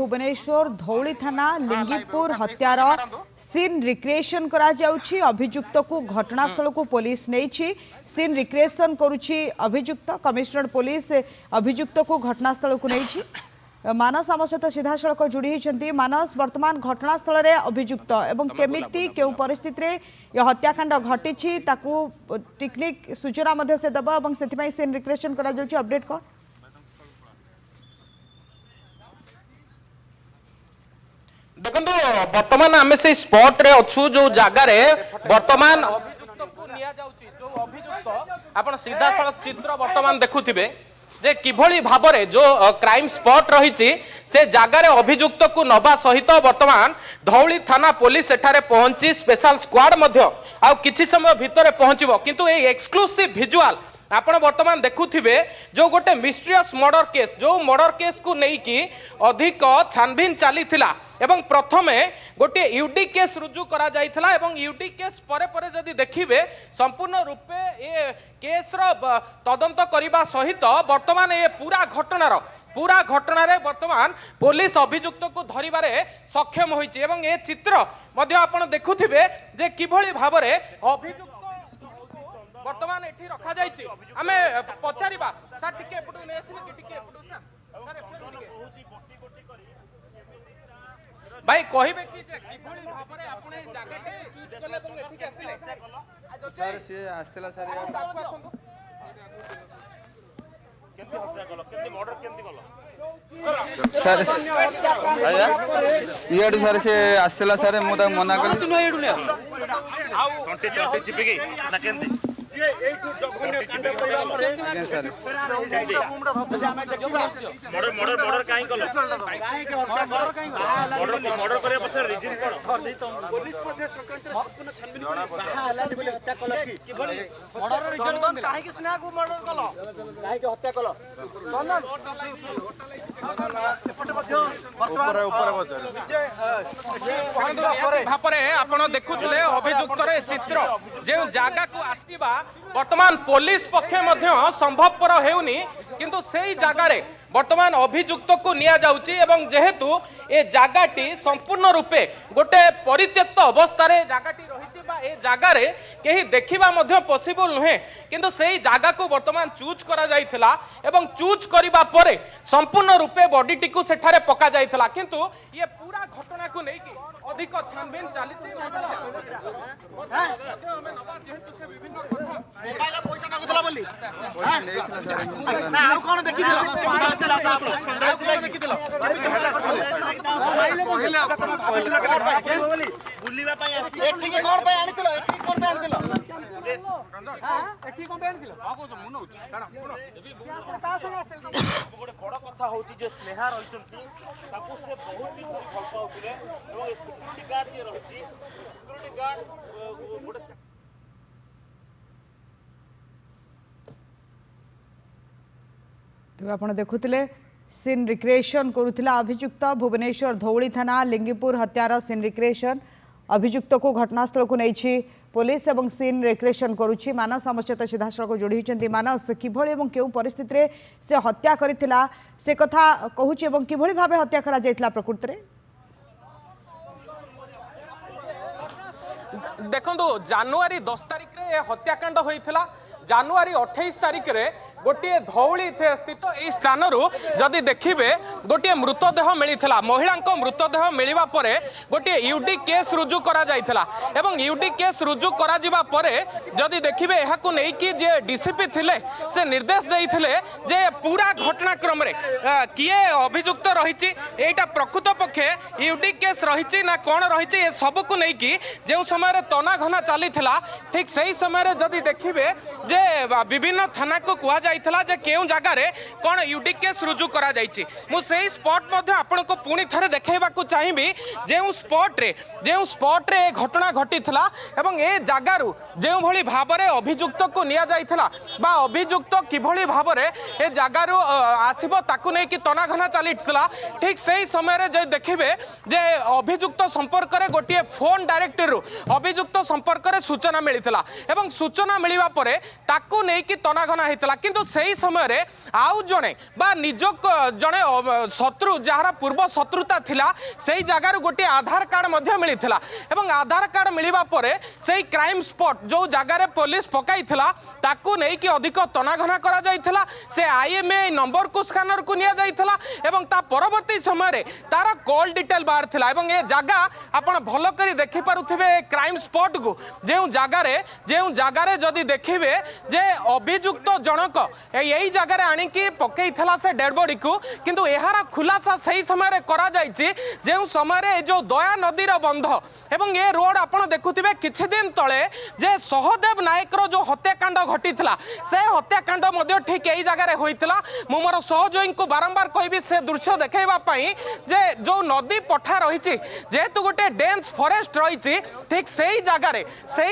भुवनेश्वर धौली थाना लिंगीपुर हत्यार scene recreation करा जाउछि। अभियुक्त को घटनास्थल को पुलिस नहीं सीन रिक्रिएशन करुछि। अभियुक्त कमिश्नर पुलिस अभियुक्त को घटनास्थल को नहीं। मानस आम सहित सीधा सड़क जोड़ी होती। मानस वर्तमान घटनास्थल रे अभियुक्त एवं केमिति केउ परिस्थिति रे यह हत्याकांड घटी टेक्निक सूचना मध्य से दबा और से सीन रिक्रिएशन करा जाउछि। अपडेट कौन देखो बर्तमान आम से स्पॉट रे अच्छु जो जगार बर्तमान अभियुक्त को निया जाउछि। जो अभियुक्त आपण सीधा सड़क चित्र बर्तमान देखुथिबे जे किभली भाबरे जो क्राइम स्पॉट रही से जगार अभियुक्त को नबा सहित वर्तमान धौली थाना पुलिस एठारे पहुंची स्पेशल स्क्वाड मध्य आ किछि समय भितरे पहुंचबो। किंतु ए एक्सक्लूसिव विजुअल आपण वर्तमान देखुथिबे जो गोटे मिस्ट्रियस मर्डर केस जो मर्डर केस को लेकिन अधिक छानबीन चली एवं प्रथमे गोटे यूडी केस रुजु करा जाइथिला एवं यूडी केस परे परे जदि देखिबे संपूर्ण रूपे ए केस रो तदंत करिबा सहित वर्तमान ए पूरा घटना रे वर्तमान पुलिस अभियुक्त को धरिबारे सक्षम होइछि। एवं ए चित्र मध्य आपण देखुथिबे जे किभली भाबरे अभियुक्त वर्तमान एठी रखा जाइछि। आमे पचारिबा सर टिके एपटु ने आसिबे कि टिके एपटु सर एपटु टिके भाई कहिबे कि जे किभली भाबरे आपने जागाटे चूज करले ଏବଂ एठी आसिले सर से आस्तेला सर केमती हत्या कलो केमती मर्डर केमती कलो सर इयाडू सर से आस्तेला सर मु ता मना कर घंटे चलते चिपिकी ना केमती सर मर्डर काई कलो मर्डर करे पछे रीजन कोन पुलिस मध्ये संक्रमित संपूर्ण छानबीन कहा हला बोली हत्या कलो कि बोली मर्डर रीजन कोन काहे कि स्नेहा को मर्डर कलो काहे कि हत्या कलो भापरे आपण देखुथिले अभियुक्त रे चित्र जे जागा को आसीबा वर्तमान पुलिस पक्ष मध्य संभवपर हेउनी किंतु सेही जागारे वर्तमान अभियुक्त को निया जाउची एवं जेहेतु ए जागाटी संपूर्ण रूपे गोटे परित्यक्त अवस्था रे जागाटी रहिछि बा ए जागारे केही देखिबा मध्य पॉसिबल नहे किंतु सेही जागा को वर्तमान चूज करा जाइथिला एवं चूज करिबा परे संपूर्ण रूपे बॉडीटी को सेठारे पका जाइथिला किंतु ये पूरा घटना को नै कि अधिक छानबीन चालिछि। हमें नबा जेहेतु से विभिन्न मोबाइल पैसा मागुतला बोली ना आ कोन देखिथिला बुलिबा पई आसी एठी के कोन पे आनिथिलो एठी कोन पे आनिथिलो एठी कोन पे आनिथिलो आगो तो मुनो छाड़ा सुनो ता संग आस्ते गोटे बड़ कथा होची जे स्नेहा रहिसंती ताको से बहुत ही भल पाउथिले एवं सिक्युरिटी गार्ड जे रहिछि सिक्युरिटी गार्ड गोटे तो आपण देखुथिले सीन रिक्रिएशन करुथिला अभियुक्त भुवनेश्वर धौली थाना लिंगीपुर हत्यार सीन रिक्रिएशन अभियुक्त को घटनास्थल को नहीं पुलिस एवं सीन रिक्रिएशन करुछि। मानस आम सहित सीधा सड़क जोड़ी होती। मानस किभली एवं केउ परिस्थिति रे से हत्या करिथिला से कथा कहूछि एवं किभली भाबे हत्या करा जायतिला प्रकृति रे देखो जनवरी 10 तारिख रे हत्याकांड होइथिला। जनवरी 28 तारिख रे गोटे धौली स्थित यह स्थान जदि देखिए गोटे मृतदेह मिलता महिला मृतदेह मिलवा परे गोटे यूडी केस रुजु करा जाइथिला एवं यूडी केस रुजु करा जिबा परे जदि देखिए यहाकू नेकी जे डीसीपी थिले से निर्देश देइथिले जे पूरा घटनाक्रम रे किए अभियुक्त रहिछि एटा प्रकृत पक्षे यूडी केस रहिछि ना कोन रहिछि ए सब को नेकी जे समय रे तना घना चलीथिला ठीक सही समय रे जदि देखिए जे विभिन्न थाना को कुआ जाइथिला जे केउ जगह रे कोन यूडी केस रुजु करा जाइछि। मु सेही स्पॉट मध्ये आपन को पुनी थरे देखाइबा को चाहिबी जे स्पॉट रे घटना घटिथिला एवं ए जगारु जे भली भाबरे अभियुक्त को निया जाइथिला बा अभियुक्त किभली भाबरे ए जगारु आसीबो ताकू नै कि तना घना चलीथिला ठीक सही समय रे जे देखिबे जे अभियुक्त संपर्क रे गोटिए फोन डायरेक्टर अभियुक्त संपर्क रे सूचना मिलिथिला एवं सूचना मिलिबा परे ताकू नेकी तनाघना होता किंतु सही समय आउ जड़े निज जड़े शत्रु जार पूर्व शत्रुता थिला सही जगार गोटे आधार कार्ड मिलता एवं आधार कार्ड मिलवा परे सही क्राइम स्पॉट जो जगार पुलिस पकाई ताकू नेकी अधिक तनाघना करा जाइथिला से आईएमआई नंबर को स्कैनर को निया जाइथिला एवं ता परवर्ती समय तार कॉल डिटेल बाहर थिला एवं ये जगह आपण भलो करी देखि पारुथिबे क्राइम स्पॉट को जेउ जगारे जदि देखिबे जे अभियुक्त जनक यही जगारे आनी की पकई थिला से डेड बॉडी को किंतु एहार खुलासा सही समय करा जाइछि जेउ समय जो दया नदी रो बंध एवं ये रोड आपण देखुथिबे किछि दिन तळे जे सहदेव नायक रो जो हत्याकांड घटिथिला से हत्याकांड मध्य ठीक यही जगार होइथिला मु मोर सहयोगी को बारंबार कहबी से दृश्य देखैबा पई जे जो नदी पठा रहिछि जेतु गोटे डेंस फॉरेस्ट रहिछि ठीक सही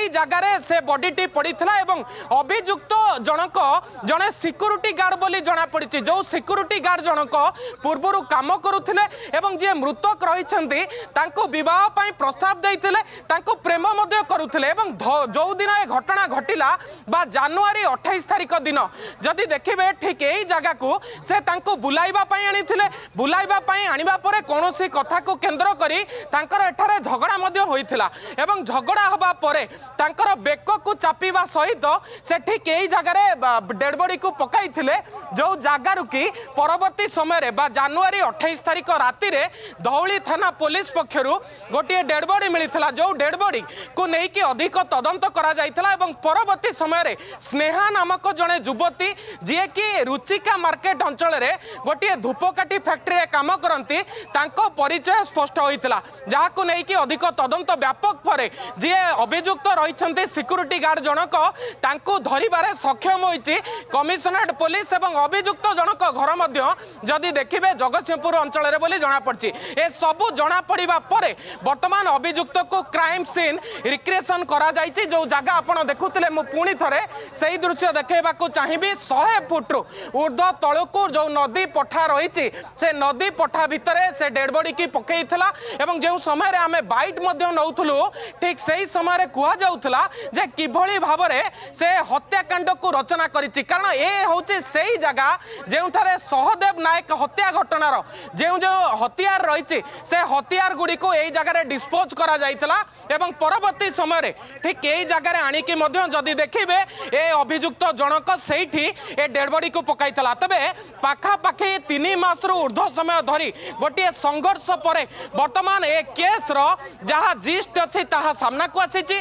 जगार से बॉडीटी पड़ीथिला एवं अभियुक्त जनक जने सिक्यूरिटी गार्ड बोली जणा पड़िछि जो सिक्यूरिटी गार्ड जनक पूर्वरु काम करुथिले एवं जे मृतक रहिछन्ति तांको विवाह पई प्रस्ताव दैथिले तांको प्रेम मध्य करुथिले एवं जो दिन ए घटना घटिला बा जनवरी 28 तारिख दिन जदि देखिबे ठीक यही जगह को से तांको बुलाइबा पई आनिथिले बुलाइबा पई आनिबा परे कोनोसी कथा को केंद्र करी तांकर एठारे झगड़ा मध्य होइथिला एवं झगड़ा हबा परे तांकर बेक को चापीबा सहित से ठीक यही जगह रे डेड बॉडी को पकाइथिले जो जगह रुकी परवर्ती समय बा जनवरी 28 तारिख राति रे धौली थाना पुलिस पक्षरु गोटे डेड बॉडी मिलिथिला जो डेड बॉडी को नहीं कि अधिक तदंत करा जाइथिला एवं परवर्ती समय रे स्नेहा नामक जने युवती जी कि रुचिका मार्केट अंचल रे गोटे धूपकाठी फैक्ट्री रे काम करंती तांको परिचय स्पष्ट होइथिला जाहाकु नहीं कि अधिक तदंत व्यापक परे जे अभियुक्त रहिछन्ते सिक्यूरिटी गार्ड जनक तांको धरिबारे सक्षम होइछि कमिशनरेट पुलिस एवं अभियुक्त जनक घर मध्य जदि देखिबे जगतसिंहपुर अंचल रे बोली जणा पड़छि ए सबु जणा पड़िबा परे वर्तमान अभियुक्त को क्राइम सीन रिक्रिएशन करा जाइछि जो जगह आपण देखुतिले मु पुणी थरे सही दृश्य देखैबा को चाहिबी 100 फुट ऊर्ध्व तळको जो नदी पठा रही से नदी पठा भितरे से डेड बॉडी की पकईला एवं जो समय आमे बाइट मध्य नौथुलु ठीक सही समय कुआ जाउथला जे किभली भाबरे से हत्याकांड को रचना करिछि कारण ए होछि सही जगह जेउठारे सहदेव नायक हत्या घटनार जो जो हथियार रही से हथियार गुड़ी को यही जगह डिस्पोज करा जाइतला एवं परवर्ती समय ठीक यही जगह आनिकी मध्य जदि देखिबे ए अभियुक्त जनक सेठी ए डेड बॉडी को पकाइतला तबे पाखापाखि 3 मास रु ऊर्ध्व समय धरी गोटे संघर्ष परे वर्तमान ए केस रो जहा जिस्ट अछि ताहा सामना को आसीछि